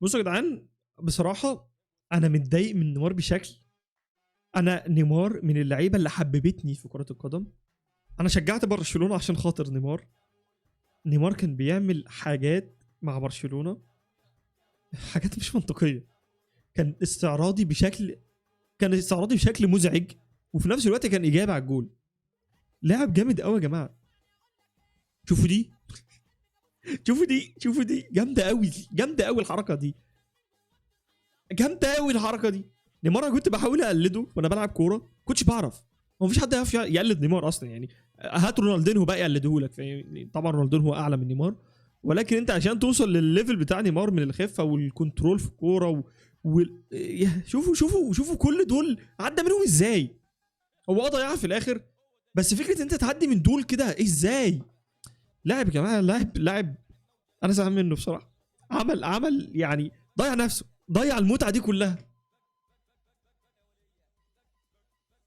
بصوا يا جدعان، بصراحه انا متضايق من نيمار بشكل. انا نيمار من اللعيبه اللي حببتني في كره القدم. انا شجعت برشلونه عشان خاطر نيمار. نيمار كان بيعمل حاجات مع برشلونه، حاجات مش منطقيه. كان استعراضي بشكل كان استعراضي بشكل مزعج، وفي نفس الوقت كان اجابه على الجول. لاعب جامد قوي يا جماعه. شوفوا دي، شوفوا دي جامده قوي، جامده قوي الحركه دي، جامده قوي الحركه دي. نيمار انا كنت بحاول اقلده وانا بلعب كوره، كنتش بعرف. هو مفيش حد يعرف يقلد نيمار اصلا يعني. هات رونالدينهو بقى يقلده لك، طبعا رونالدينهو اعلى من نيمار. ولكن انت عشان توصل للليفل بتاع نيمار من الخفه والكنترول في الكوره شوفوا كل دول عدى منهم ازاي. هو ضيعها في الاخر، بس فكره انت تعدي من دول كده ازاي؟ لاعب يا جماعه، لاعب. انا زعلان منه بصراحه. عمل يعني ضيع نفسه، ضيع المتعه دي كلها.